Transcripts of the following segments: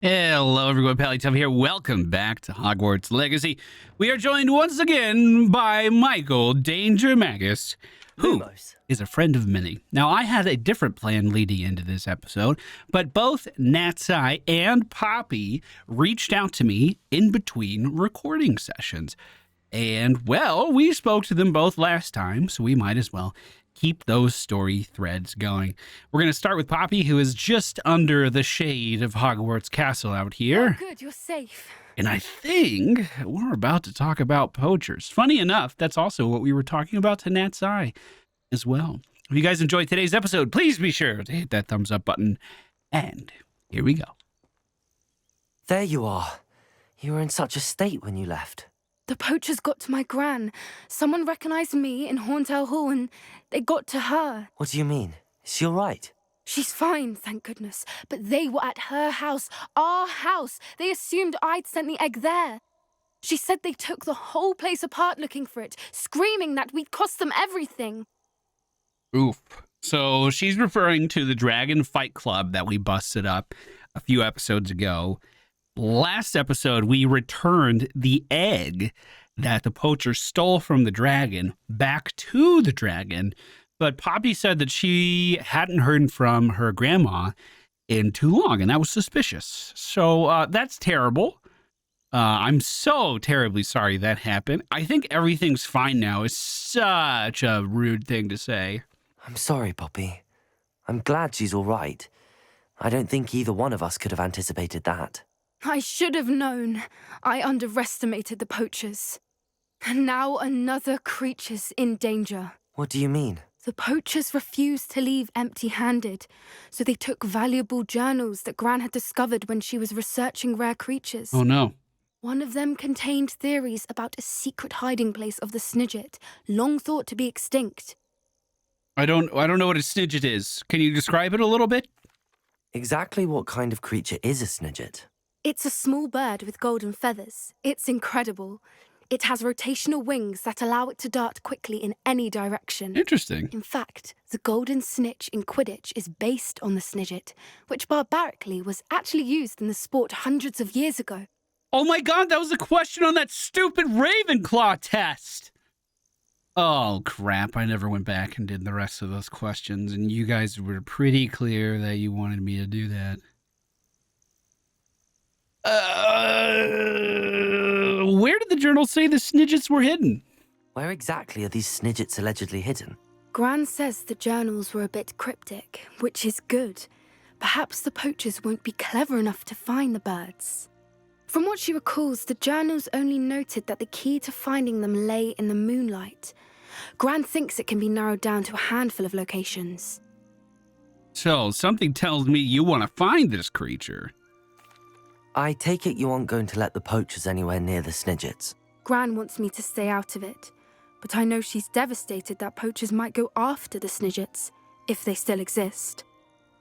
Hello, everyone. Pallytum here. Welcome back to Hogwarts Legacy. We are joined once again by Michael Danger Magus, who is a friend of many. Now, I had a different plan leading into this episode, but both Natty and Poppy reached out to me in between recording sessions. And, well, we spoke to them both last time, so we might as well keep those story threads going. We're going to start with Poppy, who is just under the shade of Hogwarts Castle out here. Oh, good, you're safe. And I think we're about to talk about poachers. Funny enough, that's also what we were talking about to Nat's Eye as well. If you guys enjoyed today's episode, please be sure to hit that thumbs up button. And here we go. There you are. You were in such a state when you left. The poachers got to my gran. Someone recognized me in Hauntel Hall and they got to her. What do you mean? Is she all right? She's fine, thank goodness. But they were at her house, our house. They assumed I'd sent the egg there. She said they took the whole place apart looking for it, screaming that we'd cost them everything. Oof. So she's referring to the Dragon Fight Club that we busted up a few episodes ago. Last episode, we returned the egg that the poacher stole from the dragon back to the dragon. But Poppy said that she hadn't heard from her grandma in too long, and that was suspicious. So that's terrible. I'm so terribly sorry that happened. I think everything's fine now. It's such a rude thing to say. I'm sorry, Poppy. I'm glad she's all right. I don't think either one of us could have anticipated that. I should have known. I underestimated the poachers. And now another creature's in danger. What do you mean? The poachers refused to leave empty-handed, so they took valuable journals that Gran had discovered when she was researching rare creatures. Oh, no. One of them contained theories about a secret hiding place of the Snidget, long thought to be extinct. I don't know what a Snidget is. Can you describe it a little bit? Exactly what kind of creature is a Snidget? It's a small bird with golden feathers. It's incredible. It has rotational wings that allow it to dart quickly in any direction. Interesting. In fact, the golden snitch in Quidditch is based on the Snidget, which barbarically was actually used in the sport hundreds of years ago. Oh my god, that was a question on that stupid Ravenclaw test! Oh crap, I never went back and did the rest of those questions, and you guys were pretty clear that you wanted me to do that. Where did the journal say the Snidgets were hidden? Where exactly are these Snidgets allegedly hidden? Gran says the journals were a bit cryptic, which is good. Perhaps the poachers won't be clever enough to find the birds. From what she recalls, the journals only noted that the key to finding them lay in the moonlight. Gran thinks it can be narrowed down to a handful of locations. So, something tells me you want to find this creature. I take it you aren't going to let the poachers anywhere near the Snidgets. Gran wants me to stay out of it, but I know she's devastated that poachers might go after the Snidgets, if they still exist.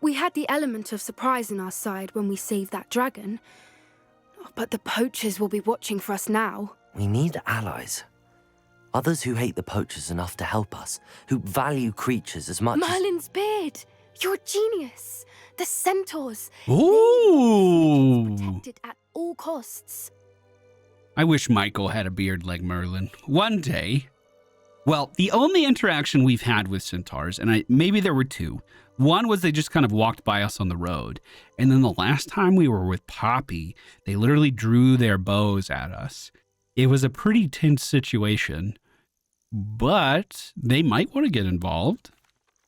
We had the element of surprise on our side when we saved that dragon, but the poachers will be watching for us now. We need allies. Others who hate the poachers enough to help us, who value creatures as much Merlin's beard! You're a genius! The Centaurs! Ooh! They need to be protected at all costs. I wish Michael had a beard like Merlin. One day. Well, the only interaction we've had with centaurs, and maybe there were two. One was they just kind of walked by us on the road. And then the last time we were with Poppy, they literally drew their bows at us. It was a pretty tense situation, but they might want to get involved.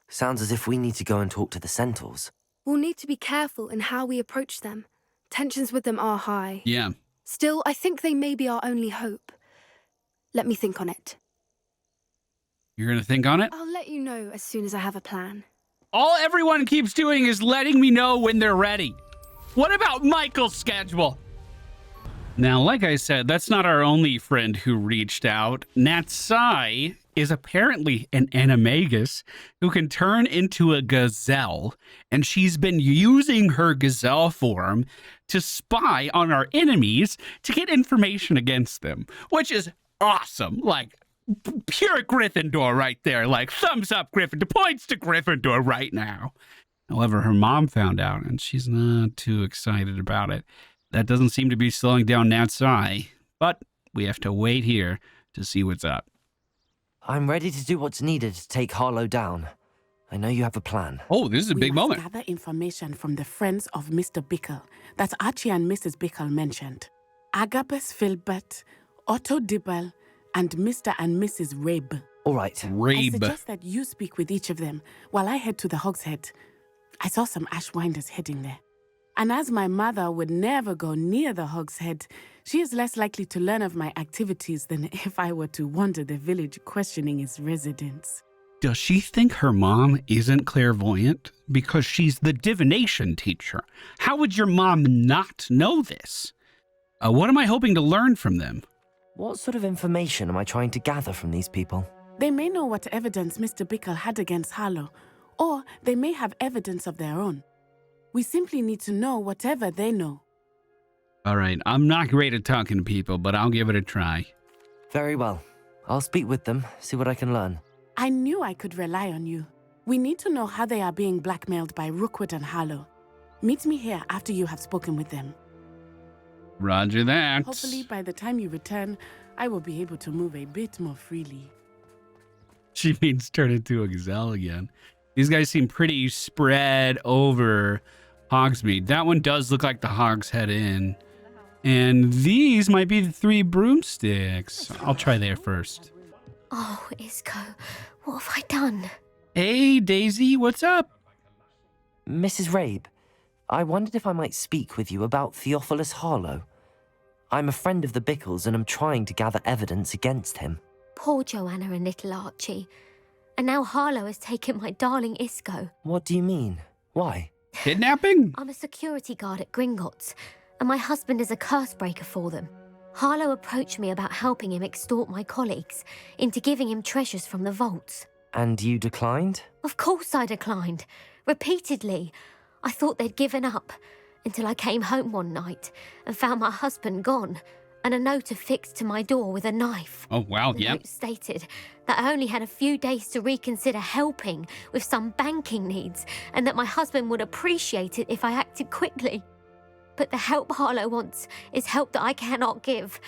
Sounds as if we need to go and talk to the Centaurs. We'll need to be careful in how we approach them. Tensions with them are high. Yeah. Still, I think they may be our only hope. Let me think on it. You're going to think on it? I'll let you know as soon as I have a plan. All everyone keeps doing is letting me know when they're ready. What about Michael's schedule? Now, like I said, that's not our only friend who reached out. Natty is apparently an animagus who can turn into a gazelle, and she's been using her gazelle form to spy on our enemies to get information against them, which is awesome. Like, pure Gryffindor right there. Like, thumbs up Gryffindor, points to Gryffindor right now. However, her mom found out, and she's not too excited about it. That doesn't seem to be slowing down Nat's eye, but we have to wait here to see what's up. I'm ready to do what's needed to take Harlow down. I know you have a plan. Oh, this is a big moment. We must gather information from the friends of Mr. Bickle that Archie and Mrs. Bickle mentioned. Agabus Filbert, Otto Dibble, and Mr. and Mrs. Rabe. All right. I Rabe. suggest that you speak with each of them while I head to the Hogshead. I saw some Ashwinders heading there. And as my mother would never go near the Hogshead, she is less likely to learn of my activities than if I were to wander the village questioning its residents. Does she think her mom isn't clairvoyant? Because she's the divination teacher. How would your mom not know this? What am I hoping to learn from them? What sort of information am I trying to gather from these people? They may know what evidence Mr. Bickle had against Harlow, or they may have evidence of their own. We simply need to know whatever they know. All right, I'm not great at talking to people, but I'll give it a try. Very well. I'll speak with them, see what I can learn. I knew I could rely on you. We need to know how they are being blackmailed by Rookwood and Harlow. Meet me here after you have spoken with them. Roger that. Hopefully, by the time you return, I will be able to move a bit more freely. She means turn into a gazelle again. These guys seem pretty spread over Hogsmeade. That one does look like the Hogshead Inn. And these might be the 3 broomsticks. I'll try there first. Oh, Isco, what have I done? Hey, Daisy, what's up? Mrs. Rabe, I wondered if I might speak with you about Theophilus Harlow. I'm a friend of the Bickles and I'm trying to gather evidence against him. Poor Joanna and little Archie. And now Harlow has taken my darling Isco. What do you mean? Why? Kidnapping? I'm a security guard at Gringotts, and my husband is a curse breaker for them. Harlow approached me about helping him extort my colleagues into giving him treasures from the vaults. And you declined? Of course I declined. Repeatedly. I thought they'd given up, until I came home one night and found my husband gone, and a note affixed to my door with a knife. Oh, wow, The yeah. note stated that I only had a few days to reconsider helping with some banking needs, and that my husband would appreciate it if I acted quickly. But the help Harlow wants is help that I cannot give,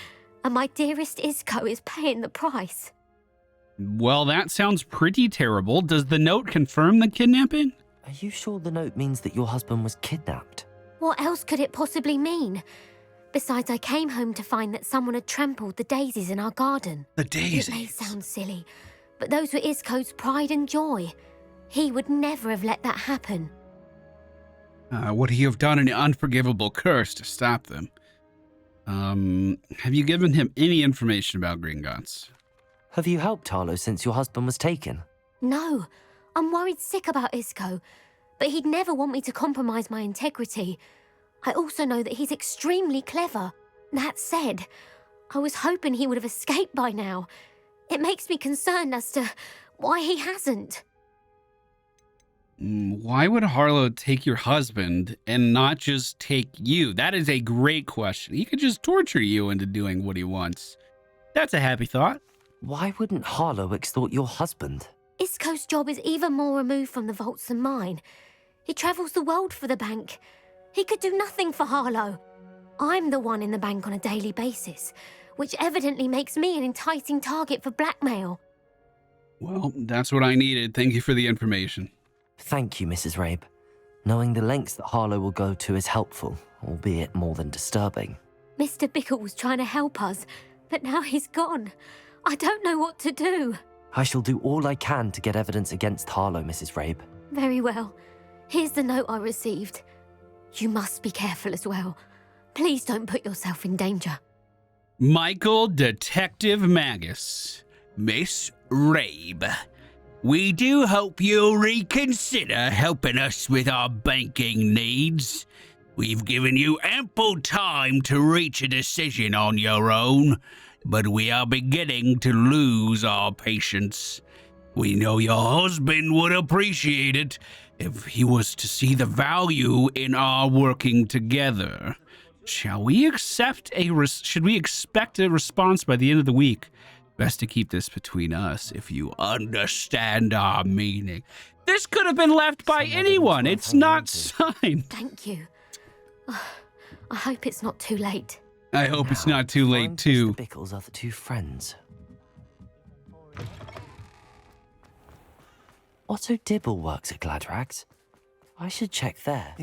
and my dearest Isco is paying the price. Well, that sounds pretty terrible. Does the note confirm the kidnapping? Are you sure the note means that your husband was kidnapped? What else could it possibly mean? Besides, I came home to find that someone had trampled the daisies in our garden. The It may daisies. sound silly, but those were Isco's pride and joy. He would never have let that happen. Would he have done an unforgivable curse to stop them? Have you given him any information about Gringotts? Have you helped Harlow since your husband was taken? No, I'm worried sick about Isco, but he'd never want me to compromise my integrity. I also know that he's extremely clever. That said, I was hoping he would have escaped by now. It makes me concerned as to why he hasn't. Why would Harlow take your husband and not just take you? That is a great question. He could just torture you into doing what he wants. That's a happy thought. Why wouldn't Harlow extort your husband? Isco's job is even more removed from the vaults than mine. He travels the world for the bank. He could do nothing for Harlow. I'm the one in the bank on a daily basis, which evidently makes me an enticing target for blackmail. Well, that's what I needed. Thank you for the information. Thank you, Mrs. Rabe. Knowing the lengths that Harlow will go to is helpful, albeit more than disturbing. Mr. Bickle was trying to help us, but now he's gone. I don't know what to do. I shall do all I can to get evidence against Harlow, Mrs. Rabe. Very well. Here's the note I received. You must be careful as well. Please don't put yourself in danger. Michael Detective Magus. Miss Rabe. We do hope you'll reconsider helping us with our banking needs. We've given you ample time to reach a decision on your own, but we are beginning to lose our patience. We know your husband would appreciate it if he was to see the value in our working together. Should we expect a response by the end of the week? Best to keep this between us, if you understand our meaning. This could have been left by Some anyone. evidence It's worth not hanging signed. Thank you. I hope it's not too late. I hope it's Now, not too late, find too. Mr. Bickle's other two friends. Otto Dibble works at Gladrags. I should check there.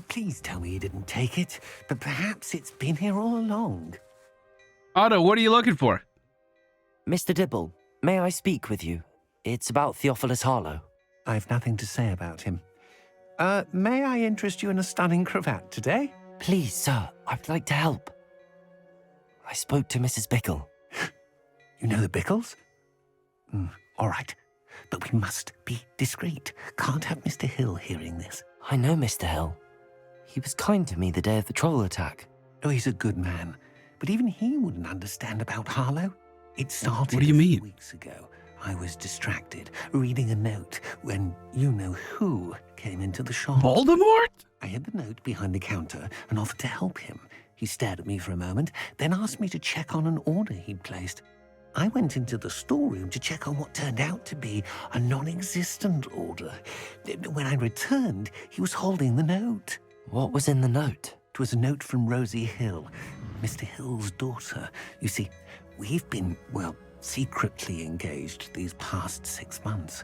Please tell me you didn't take it, but perhaps it's been here all along. Otto, what are you looking for? Mr. Dibble, may I speak with you? It's about Theophilus Harlow. I've nothing to say about him. May I interest you in a stunning cravat today? Please, sir, I'd like to help. I spoke to Mrs. Bickle. You know the Bickles? All right, but we must be discreet. Can't have Mr. Hill hearing this. I know Mr. Hill. He was kind to me the day of the troll attack. Oh, he's a good man, but even he wouldn't understand about Harlow. It started What do you a few mean? weeks ago. I was distracted, reading a note, when you-know-who came into the shop. Voldemort? I hid the note behind the counter and offered to help him. He stared at me for a moment, then asked me to check on an order he'd placed. I went into the storeroom to check on what turned out to be a non-existent order. When I returned, he was holding the note. What was in the note? It was a note from Rosie Hill, Mr. Hill's daughter. You see, we've been, secretly engaged these past 6 months.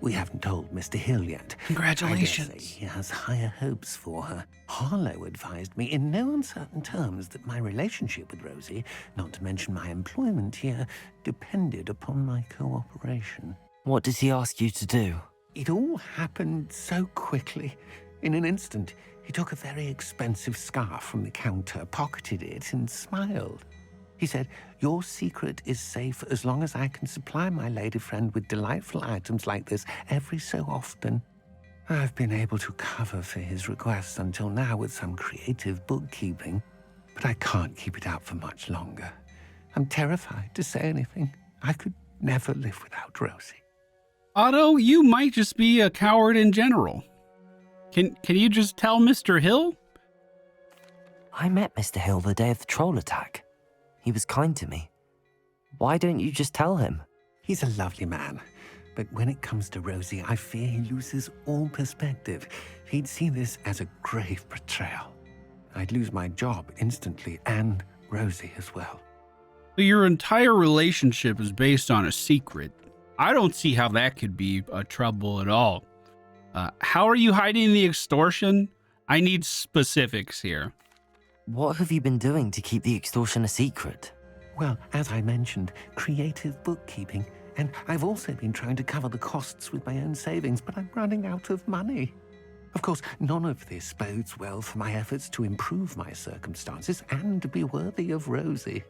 We haven't told Mr. Hill yet. Congratulations. I dare say he has higher hopes for her. Harlow advised me in no uncertain terms that my relationship with Rosie, not to mention my employment here, depended upon my cooperation. What did he ask you to do? It all happened so quickly. In an instant, he took a very expensive scarf from the counter, pocketed it, and smiled. He said, "Your secret is safe as long as I can supply my lady friend with delightful items like this every so often." I've been able to cover for his requests until now with some creative bookkeeping, but I can't keep it up for much longer. I'm terrified to say anything. I could never live without Rosie. Otto, you might just be a coward in general. Can you just tell Mr. Hill? I met Mr. Hill the day of the troll attack. He was kind to me. Why don't you just tell him? He's a lovely man, but when it comes to Rosie, I fear he loses all perspective. He'd see this as a grave betrayal. I'd lose my job instantly, and Rosie as well. So your entire relationship is based on a secret. I don't see how that could be a trouble at all. How are you hiding the extortion? I need specifics here. What have you been doing to keep the extortion a secret? Well, as I mentioned, creative bookkeeping, and I've also been trying to cover the costs with my own savings, but I'm running out of money. Of course, none of this bodes well for my efforts to improve my circumstances and be worthy of Rosie.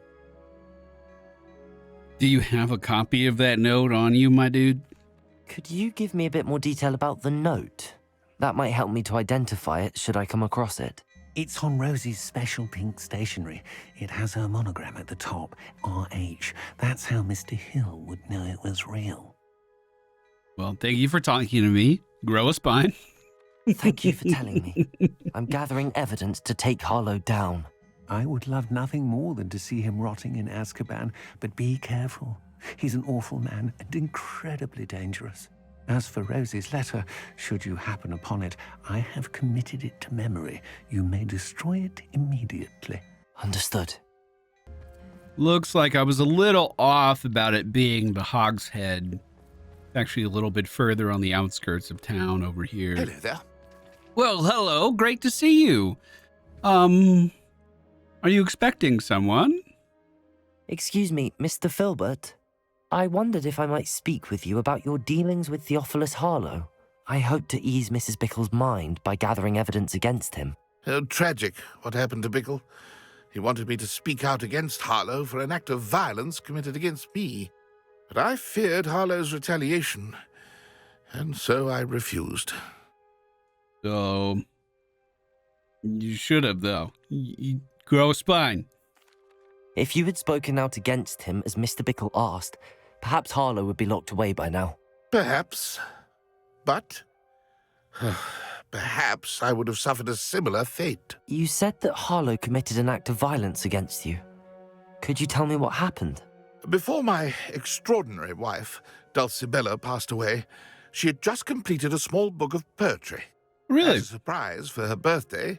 Do you have a copy of that note on you, my dude? Could you give me a bit more detail about the note? That might help me to identify it should I come across it. It's on Rosie's special pink stationery. It has her monogram at the top, RH. That's how Mr. Hill would know it was real. Well, thank you for talking to me. Grow a spine. Thank you for telling me. I'm gathering evidence to take Harlow down. I would love nothing more than to see him rotting in Azkaban, but be careful. He's an awful man and incredibly dangerous. As for Rosie's letter, should you happen upon it, I have committed it to memory. You may destroy it immediately. Understood. Looks like I was a little off about it being the Hogshead. Actually, a little bit further on the outskirts of town over here. Hello there. Well, hello. Great to see you. Are you expecting someone? Excuse me, Mr. Filbert. I wondered if I might speak with you about your dealings with Theophilus Harlow. I hope to ease Mrs. Bickle's mind by gathering evidence against him. Oh, tragic what happened to Bickle. He wanted me to speak out against Harlow for an act of violence committed against me. But I feared Harlow's retaliation, and so I refused. So, you should have, though. You grow a spine. If you had spoken out against him as Mr. Bickle asked, perhaps Harlow would be locked away by now. Perhaps. But perhaps I would have suffered a similar fate. You said that Harlow committed an act of violence against you. Could you tell me what happened? Before my extraordinary wife, Dulcibella, passed away, she had just completed a small book of poetry. Really? As a surprise for her birthday,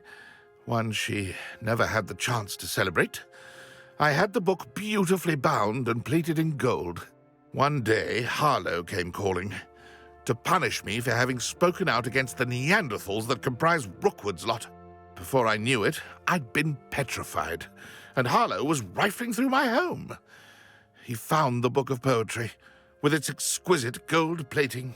one she never had the chance to celebrate, I had the book beautifully bound and plated in gold. One day, Harlow came calling to punish me for having spoken out against the Neanderthals that comprise Rookwood's lot. Before I knew it, I'd been petrified, and Harlow was rifling through my home. He found the book of poetry, with its exquisite gold plating.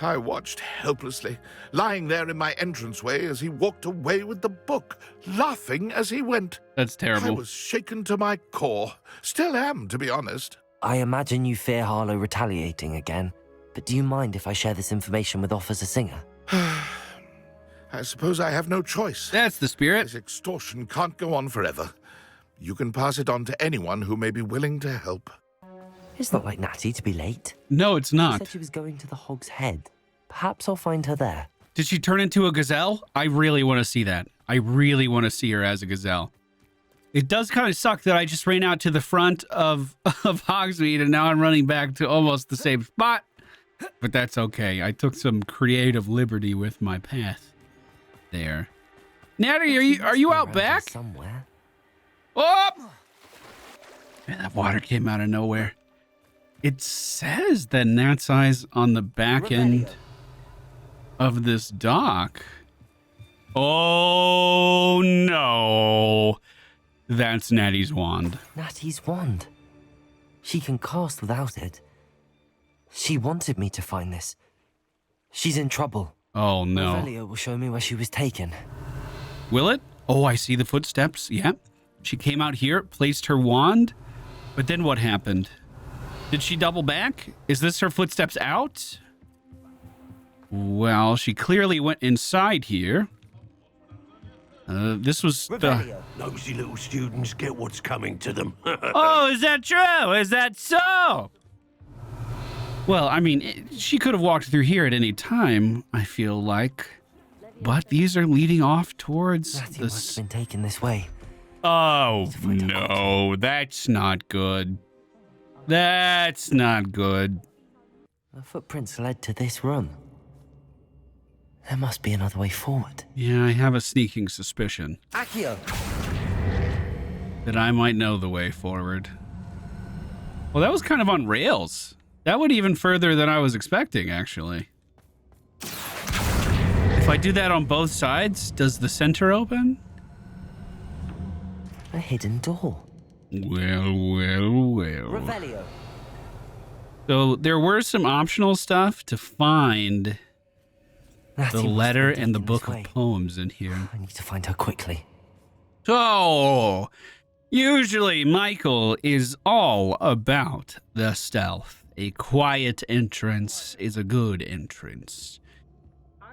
I watched helplessly, lying there in my entranceway as he walked away with the book, laughing as he went. That's terrible. I was shaken to my core. Still am, to be honest. I imagine you fear Harlow retaliating again, but do you mind if I share this information with Officer Singer? I suppose I have no choice. That's the spirit. This extortion can't go on forever. You can pass it on to anyone who may be willing to help. It's not like Natty to be late. No, it's She not. said she was going to the Hog's Head. Perhaps I'll find her there. Did she turn into a gazelle? I really want to see that. I really want to see her as a gazelle. It does kind of suck that I just ran out to the front of Hogsmeade and now I'm running back to almost the same spot. But that's okay. I took some creative liberty with my path there. Natty, are you out back? Somewhere. Oh! Man, that water came out of nowhere. It says that Nat's eyes on the back end of this dock. Oh no. That's Natty's wand. Natty's wand. She can cast without it. She wanted me to find this. She's in trouble. Oh no. Revelio will show me where she was taken. Will it? Oh, I see the footsteps. Yep. She came out here, placed her wand. But then what happened? Did she double back? Is this her footsteps out? Well, she clearly went inside here. This was the... Nosy little students get what's coming to them. Oh, is that true? Is that so? Well, I mean, she could have walked through here at any time, I feel like. But these are leading off towards Natty must have been taken this way. Oh, no, that's not good. That's not good. The footprints led to this room. There must be another way forward. Yeah, I have a sneaking suspicion Accio! that I might know the way forward. Well, that was kind of on rails. That went even further than I was expecting, actually. If I do that on both sides, does the center open? A hidden door. Well, well, well. Revelio. So there were some optional stuff to find Natty the must letter have been and the taken book this of way. poems in here. I need to find her quickly. So, usually Michael is all about the stealth. A quiet entrance is a good entrance.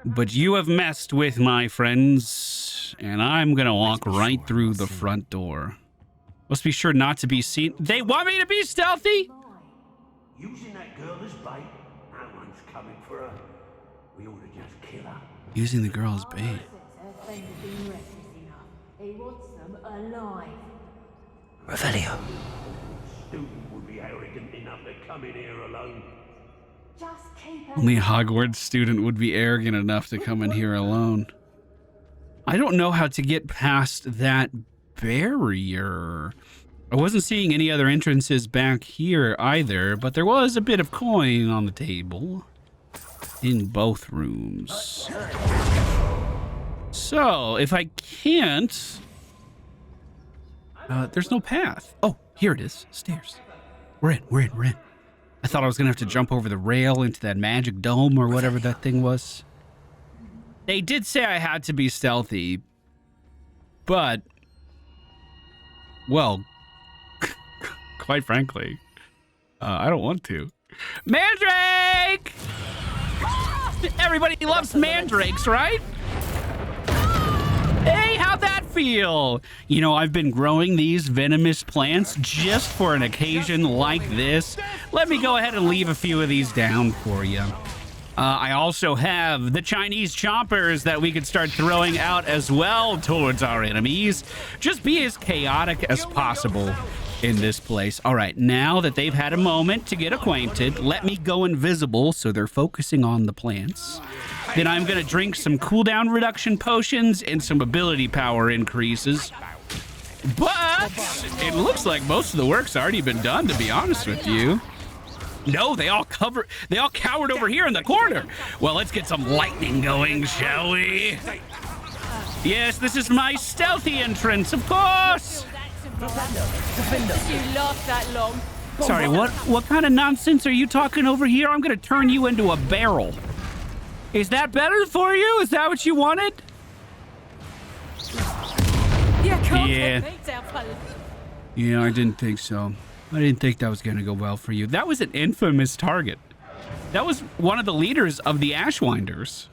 But you have messed with my friends, and I'm gonna walk right through the front door. Must be sure not to be seen. They want me to be stealthy? Using that girl as bait? No one's coming for her. We ought to just kill her. Using the girl as bait. He wants them alive. Revelio. Student would be arrogant enough to come in here alone. Just keep Only a Hogwarts student would be arrogant enough to come in here alone. I don't know how to get past that barrier. I wasn't seeing any other entrances back here either, but there was a bit of coin on the table in both rooms. So, if I can't... there's no path. Oh, here it is. Stairs. We're in. I thought I was going to have to jump over the rail into that magic dome or whatever that thing was. They did say I had to be stealthy, but... Well, quite frankly, I don't want to. Mandrake! Everybody loves mandrakes, right? Hey, how'd that feel? You know, I've been growing these venomous plants just for an occasion like this. Let me go ahead and leave a few of these down for you. I also have the Chinese chompers that we could start throwing out as well towards our enemies. Just be as chaotic as possible. in this place. All right, now that they've had a moment to get acquainted, let me go invisible so they're focusing on the plants. Then I'm going to drink some cooldown reduction potions and some ability power increases. But it looks like most of the work's already been done, to be honest with you. No, they all cowered over here in the corner. Well, let's get some lightning going, shall we? Yes, this is my stealthy entrance, of course. You laughed that long. Sorry, what kind of nonsense are you talking over here? I'm going to turn you into a barrel. Is that better for you? Is that what you wanted? Yeah. Yeah, I didn't think so. I didn't think that was going to go well for you. That was an infamous target. That was one of the leaders of the Ashwinders.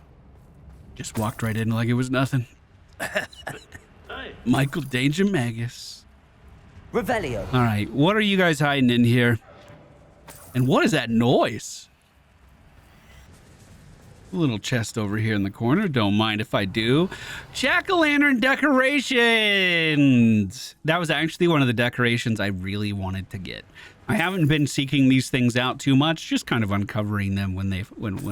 Just walked right in like it was nothing. Michael Danger Magus. Revelio. All right, what are you guys hiding in here? And what is that noise? A little chest over here in the corner. Don't mind if I do. Jack-o'-lantern decorations. That was actually one of the decorations I really wanted to get. I haven't been seeking these things out too much, just kind of uncovering them when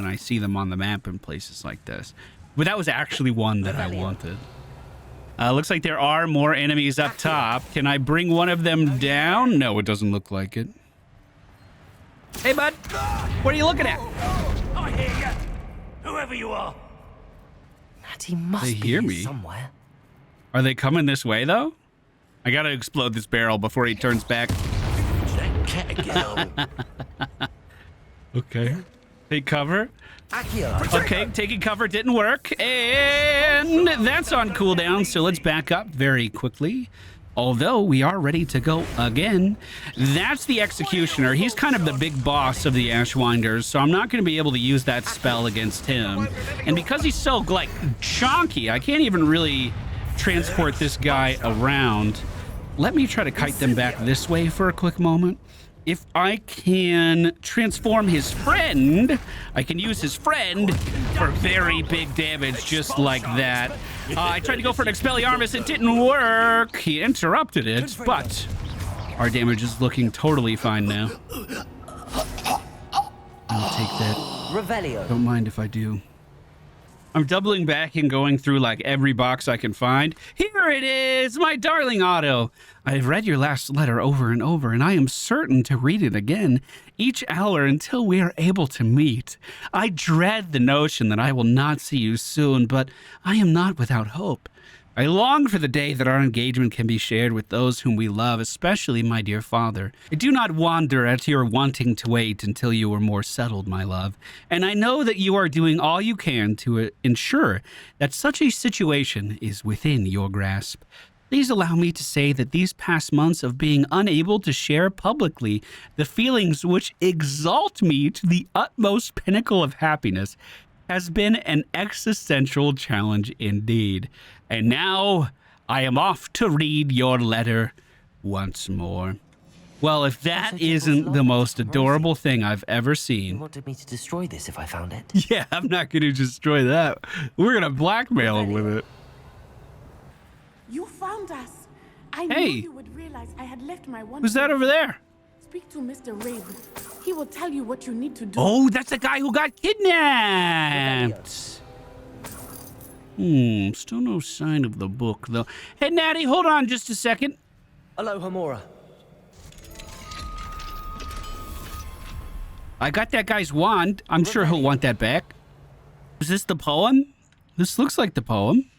I see them on the map in places like this. But that was actually one that I wanted. Looks like there are more enemies up top. Can I bring one of them down? No, it doesn't look like it. Hey, bud. What are you looking at? I hear you. Whoever you are. Natty must They be hear here me. somewhere. Are they coming this way, though? I gotta explode this barrel before he turns back. That cat girl. Okay. Take cover. Accio. Okay, taking cover didn't work. And that's on cooldown, so let's back up very quickly. Although we are ready to go again. That's the Executioner. He's kind of the big boss of the Ashwinders, so I'm not going to be able to use that spell against him. And because he's so, like, chonky, I can't even really transport this guy around. Let me try to kite them back this way for a quick moment. If I can transform his friend, I can use his friend for very big damage, just like that. I tried to go for an Expelliarmus, it didn't work. He interrupted it, but our damage is looking totally fine now. I'll take that. Revelio. Don't mind if I do. I'm doubling back and going through like every box I can find. Here it is, my darling Otto. I've read your last letter over and over, and I am certain to read it again each hour until we are able to meet. I dread the notion that I will not see you soon, but I am not without hope. I long for the day that our engagement can be shared with those whom we love, especially my dear father. I do not wonder at your wanting to wait until you are more settled, my love, and I know that you are doing all you can to ensure that such a situation is within your grasp. Please allow me to say that these past months of being unable to share publicly the feelings which exalt me to the utmost pinnacle of happiness has been an existential challenge indeed. And now I am off to read your letter once more. Well, if that isn't the most adorable thing I've ever You seen. wanted me to destroy this if I found it? Yeah, I'm not going to destroy that. We're going to blackmail him with it. You found us. I Hey. knew you would realize I had left my wand. Who's that over there? Speak to Mr. Rabe. He will tell you what you need to do. Oh, that's the guy who got kidnapped. Still no sign of the book, though. Hey, Natty, hold on just a second. Aloha Mora. I got that guy's wand. I'm sure he'll want that back. Is this the poem? This looks like the poem.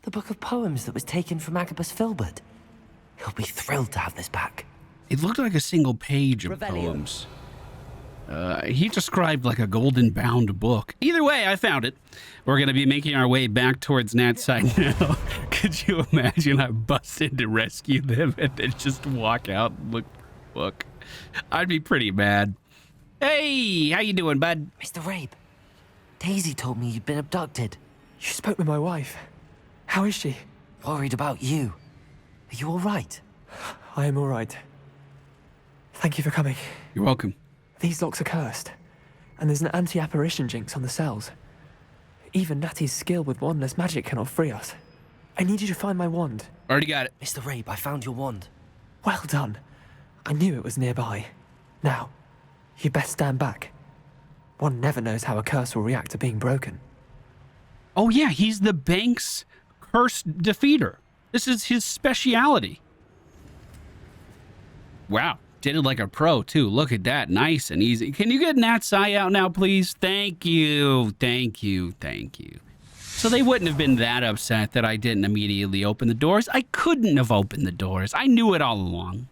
The book of poems that was taken from Agabus Filbert. He'll be thrilled to have this back. It looked like a single page of Revelio. poems. He described like a golden bound book. Either way, I found it. We're going to be making our way back towards Nat's side now. Could you imagine I bust in to rescue them and then just walk out and look for the book? I'd be pretty mad. Hey, how you doing, bud? Mr. Rabe, Daisy told me you'd been abducted. You spoke with my wife. How is she? Worried about you. Are you all right? I am all right. Thank you for coming. You're welcome. These locks are cursed, and there's an anti-apparition jinx on the cells. Even Natty's skill with wandless magic cannot free us. I need you to find my wand. Already got it. Mr. Rabe, I found your wand. Well done. I knew it was nearby. Now, you best stand back. One never knows how a curse will react to being broken. Oh yeah, he's the bank's curse defeater. This is his speciality. Wow, did it like a pro too. Look at that, nice and easy. Can you get Nat's eye out now, please? Thank you, thank you, thank you. So they wouldn't have been that upset that I didn't immediately open the doors. I couldn't have opened the doors. I knew it all along.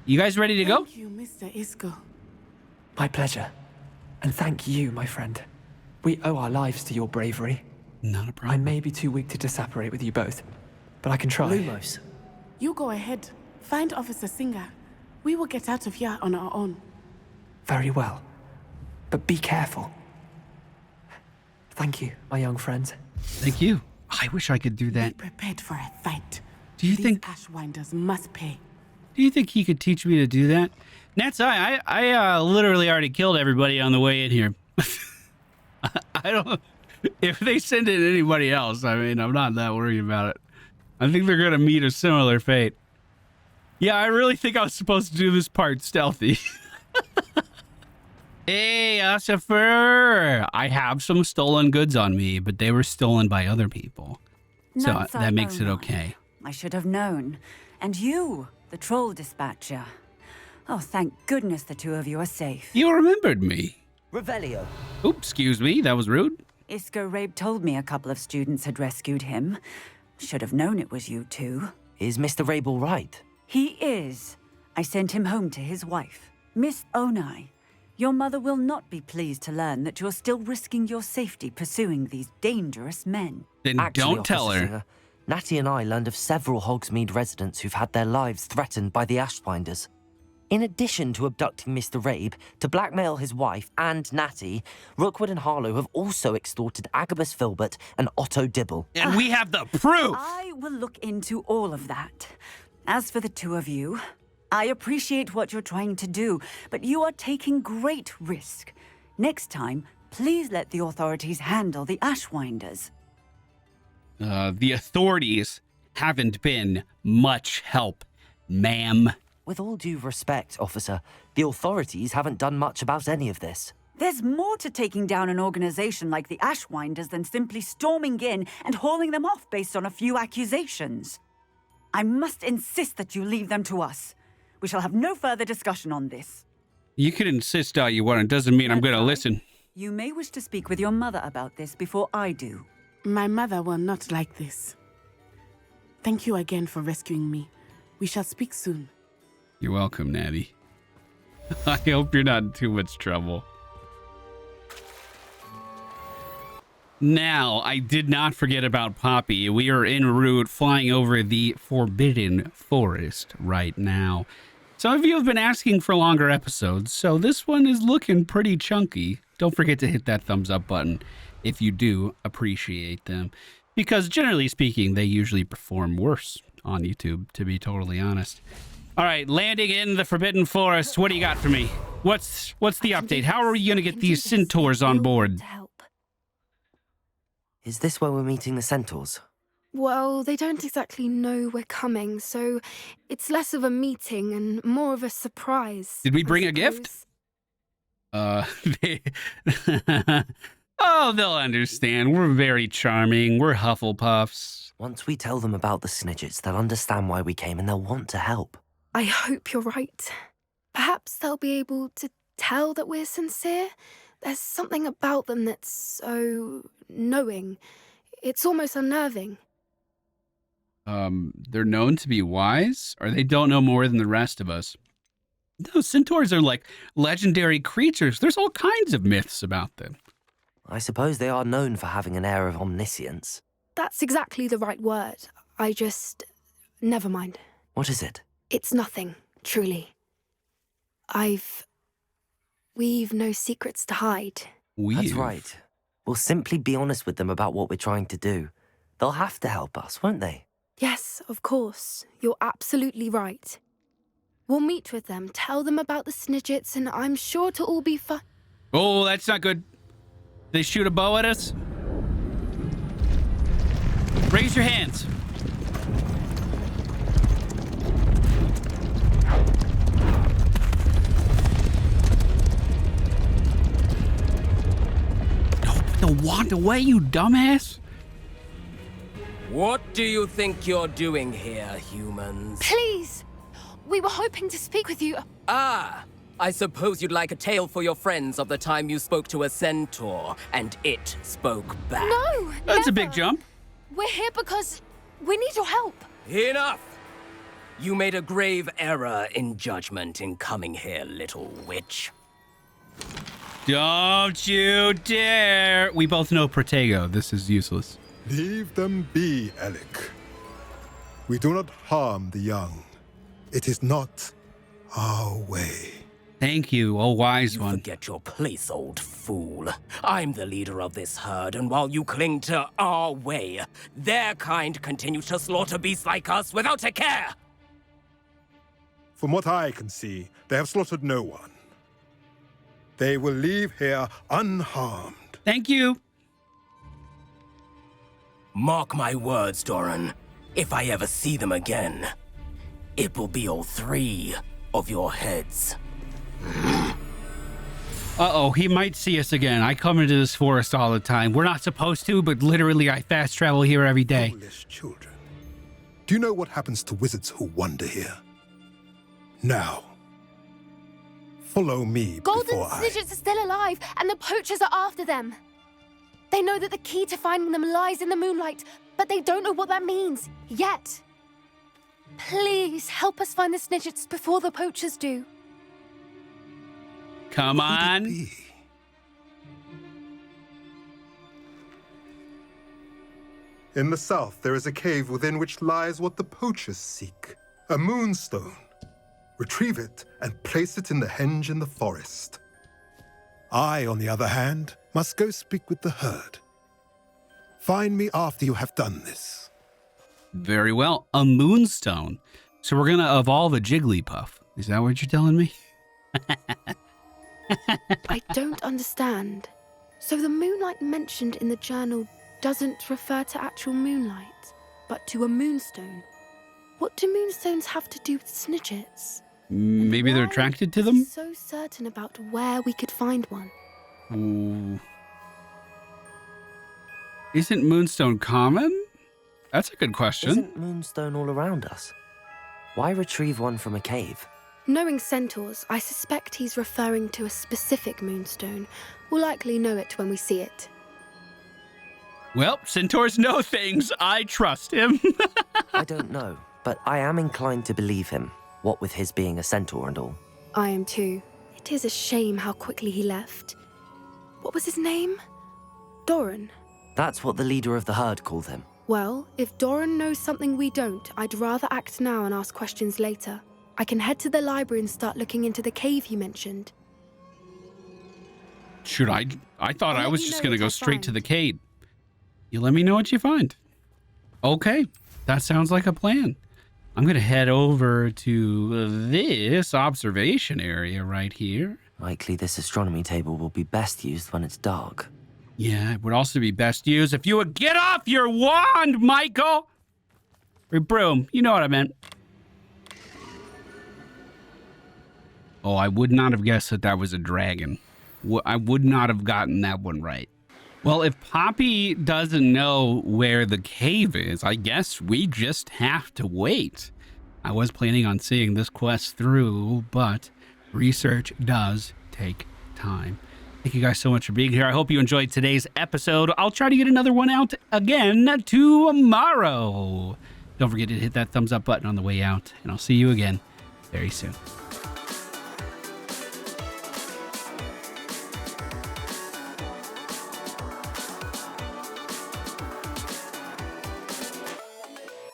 You guys ready to go? Thank you, Mr. Isco. My pleasure. And thank you, my friend. We owe our lives to your bravery. Not a I problem. may be too weak to disapparate with you both, but I can try. Lumos. You go ahead. Find Officer Singer. We will get out of here on our own. Very well. But be careful. Thank you, my young friends. Thank you. I wish I could do Be that. prepared for a fight. Do you These think Ashwinders must pay. Do you think he could teach me to do that? Nat's eye, I literally already killed everybody on the way in here. I don't... If they send in anybody else, I mean, I'm not that worried about it. I think they're going to meet a similar fate. Yeah, I really think I was supposed to do this part stealthy. Hey, Asifer! I have some stolen goods on me, but they were stolen by other people. So Not that makes it Onai. okay. I should have known. And you, the troll dispatcher. Oh, thank goodness the two of you are safe. You remembered me. Revelio. Oops, excuse me, that was rude. Isco Rabe told me a couple of students had rescued him. Should have known it was you two. Is Mr. Rabel right? He is. I sent him home to his wife. Miss Onai, your mother will not be pleased to learn that you're still risking your safety pursuing these dangerous men. Then Actually, don't tell Officer her. Singer, Natty and I learned of several Hogsmeade residents who've had their lives threatened by the Ashwinders. In addition to abducting Mr. Rabe to blackmail his wife and Natty, Rookwood and Harlow have also extorted Agabus Filbert and Otto Dibble. And we have the proof! I will look into all of that. As for the two of you, I appreciate what you're trying to do, but you are taking great risk. Next time, please let the authorities handle the Ashwinders. The authorities haven't been much help, ma'am. With all due respect, officer, the authorities haven't done much about any of this. There's more to taking down an organization like the Ashwinders than simply storming in and hauling them off based on a few accusations. I must insist that you leave them to us. We shall have no further discussion on this. You can insist all you want. It doesn't mean I'm going to listen. You may wish to speak with your mother about this before I do. My mother will not like this. Thank you again for rescuing me. We shall speak soon. You're welcome, Natty. I hope you're not in too much trouble. Now, I did not forget about Poppy. We are en route flying over the Forbidden Forest right now. Some of you have been asking for longer episodes, so this one is looking pretty chunky. Don't forget to hit that thumbs up button if you do appreciate them, because generally speaking, they usually perform worse on YouTube, to be totally honest. All right, landing in the Forbidden Forest. What do you got for me? What's the update? How are we going to get these centaurs on board? Is this where we're meeting the Centaurs? Well, they don't exactly know we're coming, so it's less of a meeting and more of a surprise. Did we bring a gift? Oh, they'll understand. We're very charming. We're Hufflepuffs. Once we tell them about the Snidgets, they'll understand why we came and they'll want to help. I hope you're right. Perhaps they'll be able to tell that we're sincere. There's something about them that's so knowing. It's almost unnerving. They're known to be wise, or they don't know more than the rest of us. No, centaurs are like legendary creatures. There's all kinds of myths about them. I suppose they are known for having an air of omniscience. That's exactly the right word. Never mind. What is it? It's nothing, truly. We've no secrets to hide. That's right. We'll simply be honest with them about what we're trying to do. They'll have to help us, won't they? Yes, of course. You're absolutely right. We'll meet with them, tell them about the Snidgets, and I'm sure to all be fine. Oh, that's not good. They shoot a bow at us? Raise your hands. went away, you dumbass. What do you think you're doing here, humans? Please! We were hoping to speak with you. Ah! I suppose you'd like a tale for your friends of the time you spoke to a centaur, and it spoke back. No! That's a never. big jump. We're here because we need your help. Enough! You made a grave error in judgment in coming here, little witch. Don't you dare. We both know Protego. This is useless. Leave them be, Alec. We do not harm the young. It is not our way. Thank you, oh wise one. Forget your place, old fool. I'm the leader of this herd, and while you cling to our way, their kind continue to slaughter beasts like us without a care. From what I can see, they have slaughtered no one. They will leave here unharmed. Thank you. Mark my words, Doran. If I ever see them again, it will be all 3 of your heads. Uh-oh, he might see us again. I come into this forest all the time. We're not supposed to, but literally I fast travel here every day. Foolish children. Do you know what happens to wizards who wander here? Now, follow me Golden before Snidgets are still alive, and the poachers are after them. They know that the key to finding them lies in the moonlight, but they don't know what that means, yet. Please, help us find the Snidgets before the poachers do. Come on. In the south, there is a cave within which lies what the poachers seek. A moonstone. Retrieve it and place it in the henge in the forest. I, on the other hand, must go speak with the herd. Find me after you have done this. Very well. A moonstone. So we're going to evolve a Jigglypuff. Is that what you're telling me? I don't understand. So the moonlight mentioned in the journal doesn't refer to actual moonlight, but to a moonstone. What do moonstones have to do with Snidgets? Maybe they're attracted to them? So certain about where we could find one. Ooh. Isn't moonstone common? That's a good question. Isn't moonstone all around us? Why retrieve one from a cave? Knowing centaurs, I suspect he's referring to a specific moonstone. We'll likely know it when we see it. Well, centaurs know things. I trust him. I don't know, but I am inclined to believe him, what with his being a centaur and all. I am too. It is a shame how quickly he left. What was his name? Doran. That's what the leader of the herd called him. Well, if Doran knows something we don't, I'd rather act now and ask questions later. I can head to the library and start looking into the cave you mentioned. Should I? I thought I was just going to go straight to the cave. You let me know what you find. Okay, that sounds like a plan. I'm going to head over to this observation area right here. Likely this astronomy table will be best used when it's dark. Yeah, it would also be best used if you would get off your wand, Michael! Or broom, you know what I meant. Oh, I would not have guessed that that was a dragon. I would not have gotten that one right. Well, if Poppy doesn't know where the cave is, I guess we just have to wait. I was planning on seeing this quest through, but research does take time. Thank you guys so much for being here. I hope you enjoyed today's episode. I'll try to get another one out again tomorrow. Don't forget to hit that thumbs up button on the way out, and I'll see you again very soon.